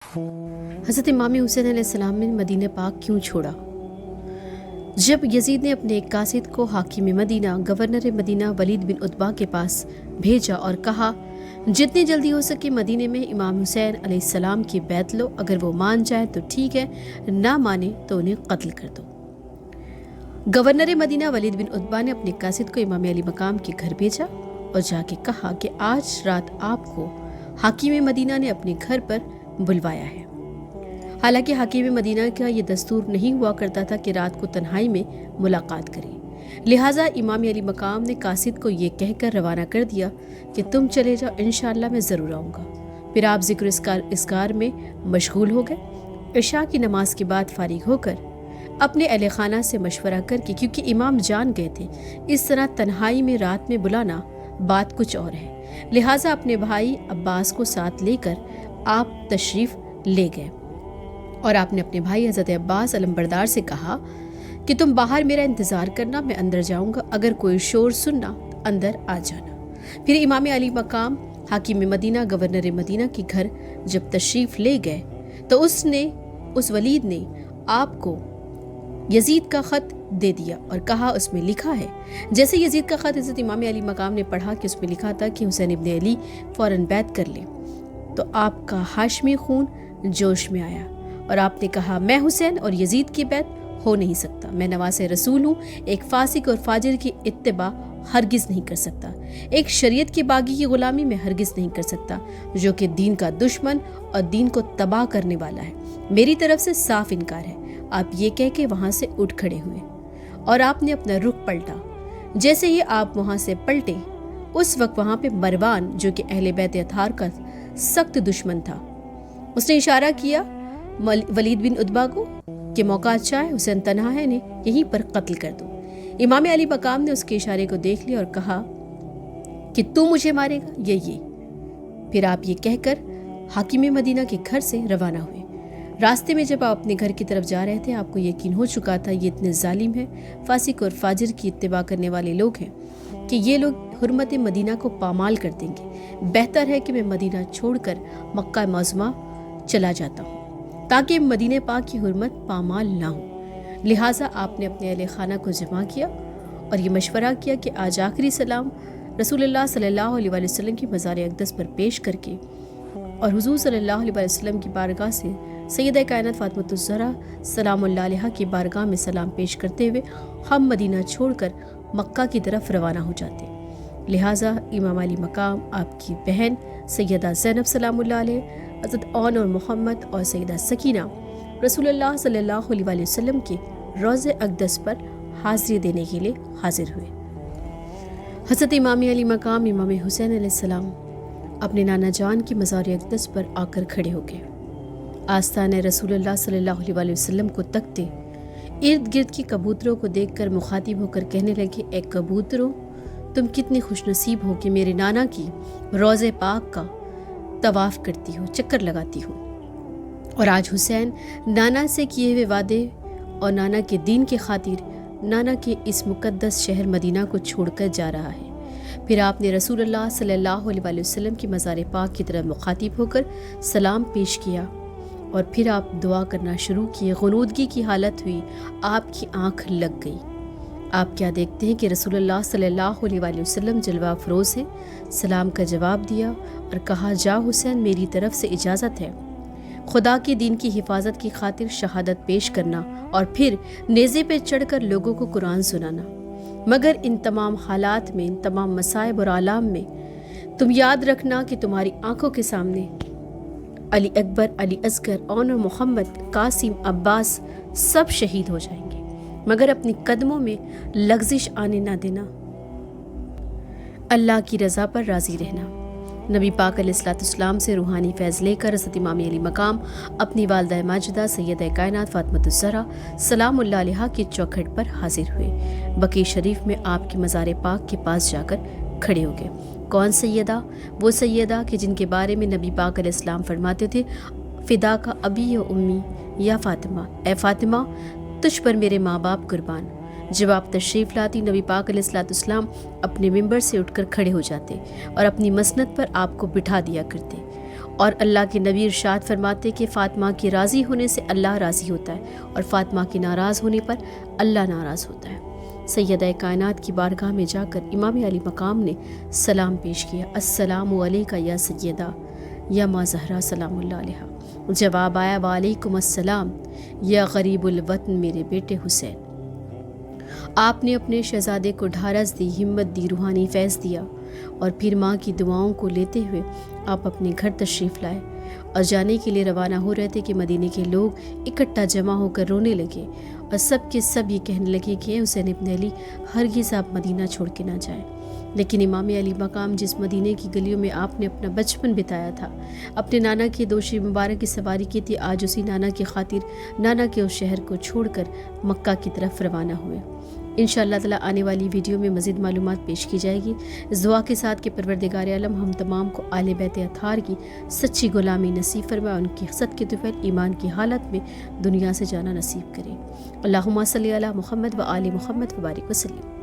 حضرت امام حسین علیہ السلام نے مدینہ پاک کیوں چھوڑا؟ جب یزید نے اپنے ایک قاصد کو حاکم مدینہ گورنر مدینہ ولید بن عتبہ کے پاس بھیجا اور کہا جتنی جلدی ہو سکے مدینے میں امام حسین علیہ السلام کی بیعت لو، اگر وہ مان جائے تو ٹھیک ہے، نہ مانے تو انہیں قتل کر دو۔ گورنر مدینہ ولید بن عتبہ نے اپنے قاصد کو امام علی مقام کے گھر بھیجا اور جا کے کہا کہ آج رات آپ کو حاکم مدینہ نے اپنے گھر پر بلوایا ہے۔ حالانکہ حاکم مدینہ کا یہ دستور نہیں ہوا کرتا تھا کہ رات کو تنہائی میں ملاقات کریں، لہٰذا امام علی مقام نے قاصد کو یہ کہہ کر روانہ کر دیا کہ تم چلے جاؤ، انشاءاللہ میں ضرور آؤں گا۔ پھر آپ ذکر اذکار میں مشغول ہو گئے۔ عشاء کی نماز کے بعد فارغ ہو کر اپنے اہل خانہ سے مشورہ کر کے، کیونکہ امام جان گئے تھے اس طرح تنہائی میں رات میں بلانا بات کچھ اور ہے، لہٰذا اپنے بھائی عباس کو ساتھ لے کر آپ تشریف لے گئے اور آپ نے اپنے بھائی حضرت عباس علمبردار سے کہا کہ تم باہر میرا انتظار کرنا، میں اندر جاؤں گا، اگر کوئی شور سننا اندر آ جانا۔ پھر امام علی مقام حاکم مدینہ گورنر مدینہ کے گھر جب تشریف لے گئے تو اس ولید نے آپ کو یزید کا خط دے دیا اور کہا اس میں لکھا ہے، جیسے یزید کا خط حضرت امام علی مقام نے پڑھا کہ اس میں لکھا تھا کہ حسین ابن علی فوراً بیعت کر لیں، تو آپ کا ہاشمی خون جوش میں آیا اور آپ نے کہا میں حسین اور یزید کی بیعت ہو نہیں سکتا، میں نواز رسول ہوں، ایک فاسق اور فاجر کی اتباع ہرگز نہیں کر سکتا، ایک شریعت کے باغی کی غلامی میں ہرگز نہیں کر سکتا جو کہ دین کا دشمن اور دین کو تباہ کرنے والا ہے، میری طرف سے صاف انکار ہے۔ آپ یہ کہہ کے وہاں سے اٹھ کھڑے ہوئے اور آپ نے اپنا رخ پلٹا۔ جیسے ہی آپ وہاں سے پلٹے اس وقت وہاں پہ مروان جو کہ اہل بیت اطہار کا سخت دشمن تھا، اس نے اشارہ کیا ولید بن عتبہ کو کہ موقع اچھا ہے، حسین تنہا ہے، انہیں یہیں پر قتل کر دو۔ امام علی مقام نے اس کے اشارے کو دیکھ لیا اور کہا کہ تو مجھے مارے گا یہ۔ پھر آپ یہ کہہ کر حاکم مدینہ کے گھر سے روانہ ہوئے۔ راستے میں جب آپ اپنے گھر کی طرف جا رہے تھے آپ کو یقین ہو چکا تھا یہ اتنے ظالم ہیں، فاسق اور فاجر کی اتباع کرنے والے لوگ ہیں کہ یہ لوگ حرمت مدینہ کو پامال کر دیں گے، بہتر ہے کہ میں مدینہ چھوڑ کر مکہ معظمہ چلا جاتا ہوں تاکہ مدینہ پاک کی حرمت پامال نہ ہو۔ لہٰذا آپ نے اپنے اہل خانہ کو جمع کیا اور یہ مشورہ کیا کہ آج آخری سلام رسول اللہ صلی اللہ علیہ وآلہ وسلم کی مزار اقدس پر پیش کر کے اور حضور صلی اللہ علیہ وآلہ وسلم کی بارگاہ سے سیدہ کائنات فاطمہ الزہرا سلام اللہ علیہا کی بارگاہ میں سلام پیش کرتے ہوئے ہم مدینہ چھوڑ کر مکہ کی طرف روانہ ہو جاتے۔ لہٰذا امام علی مقام، آپ کی بہن سیدہ زینب سلام اللہ علیہ، حضرت اون اور محمد اور سیدہ سکینہ رسول اللہ صلی اللہ علیہ وآلہ وسلم کے روض اقدس پر حاضری دینے کے لیے حاضر ہوئے۔ حضرت امام علی مقام امام حسین علیہ السلام اپنے نانا جان کی مزار اقدس پر آ کر کھڑے ہو گئے، آستانہ رسول اللہ صلی اللہ علیہ وآلہ وسلم کو تکتے ارد گرد کی کبوتروں کو دیکھ کر مخاطب ہو کر کہنے لگے، اے کبوتروں، تم کتنی خوش نصیب ہو کہ میرے نانا کی روض پاک کا طواف کرتی ہو، چکر لگاتی ہو، اور آج حسین نانا سے کیے ہوئے وعدے اور نانا کے دین کے خاطر نانا کے اس مقدس شہر مدینہ کو چھوڑ کر جا رہا ہے۔ پھر آپ نے رسول اللہ صلی اللہ علیہ وآلہ وسلم کی مزار پاک کی طرف مخاطب ہو کر سلام پیش کیا اور پھر آپ دعا کرنا شروع کیے۔ غنودگی کی حالت ہوئی، آپ کی آنکھ لگ گئی۔ آپ کیا دیکھتے ہیں کہ رسول اللہ صلی اللہ علیہ وآلہ وسلم جلوہ افروز ہیں، سلام کا جواب دیا اور کہا، جا حسین، میری طرف سے اجازت ہے، خدا کے دین کی حفاظت کی خاطر شہادت پیش کرنا اور پھر نیزے پہ چڑھ کر لوگوں کو قرآن سنانا، مگر ان تمام حالات میں، ان تمام مصائب اور آلام میں تم یاد رکھنا کہ تمہاری آنکھوں کے سامنے علی اکبر، علی اصغر، اون اور محمد، قاسم، عباس سب شہید ہو جائیں گے، مگر اپنی قدموں میں لغزش آنے نہ دینا، اللہ کی رضا پر راضی رہنا۔ نبی پاک علیہ السلام سے روحانی فیض لے کر حضرت امام علی مقام اپنی والدہ ماجدہ سیدہ کائنات فاطمہ الزہرا سلام اللہ علیہا کی چوکھٹ پر حاضر ہوئے۔ بقیع شریف میں آپ کے مزار پاک کے پاس جا کر کھڑے ہو گئے۔ کون سیدہ؟ وہ سیدہ کہ جن کے بارے میں نبی پاک علیہ السلام فرماتے تھے، فدا کا ابی و امی یا فاطمہ، اے فاطمہ تجھ پر میرے ماں باپ قربان۔ جب آپ تشریف لاتی نبی پاک علیہ السلام اپنے ممبر سے اٹھ کر کھڑے ہو جاتے اور اپنی مسند پر آپ کو بٹھا دیا کرتے اور اللہ کے نبی ارشاد فرماتے کہ فاطمہ کے راضی ہونے سے اللہ راضی ہوتا ہے اور فاطمہ کے ناراض ہونے پر اللہ ناراض ہوتا ہے۔ سیدہ کائنات کی بارگاہ میں جا کر امام علی مقام نے سلام پیش کیا، السلام علیکہ یا سیدہ یا ماں زہرا سلام اللہ علیہا۔ جواب آیا، وعلیکم السلام یا غریب الوطن میرے بیٹے حسین۔ آپ نے اپنے شہزادے کو ڈھارس دی، ہمت دی، روحانی فیض دیا، اور پھر ماں کی دعاؤں کو لیتے ہوئے آپ اپنے گھر تشریف لائے اور جانے کے لیے روانہ ہو رہے تھے کہ مدینے کے لوگ اکٹھا جمع ہو کر رونے لگے اور سب کے سب یہ کہنے لگے کہ حسین ابن علی ہرگز آپ مدینہ چھوڑ کے نہ جائیں۔ لیکن امام علی مقام جس مدینے کی گلیوں میں آپ نے اپنا بچپن بتایا تھا، اپنے نانا کے دوشی مبارک کی سواری کی تھی، آج اسی نانا کی خاطر نانا کے اس شہر کو چھوڑ کر مکہ کی طرف روانہ ہوئے۔ انشاءاللہ تعالی آنے والی ویڈیو میں مزید معلومات پیش کی جائے گی، اس دعا کے ساتھ کہ پروردگار عالم ہم تمام کو آل بیت اطہار کی سچی غلامی نصیب فرمائے، ان کی صدقے طفیل ایمان کی حالت میں دنیا سے جانا نصیب کرے۔ اللہم صلی علی محمد و آل محمد وبارک وسلم۔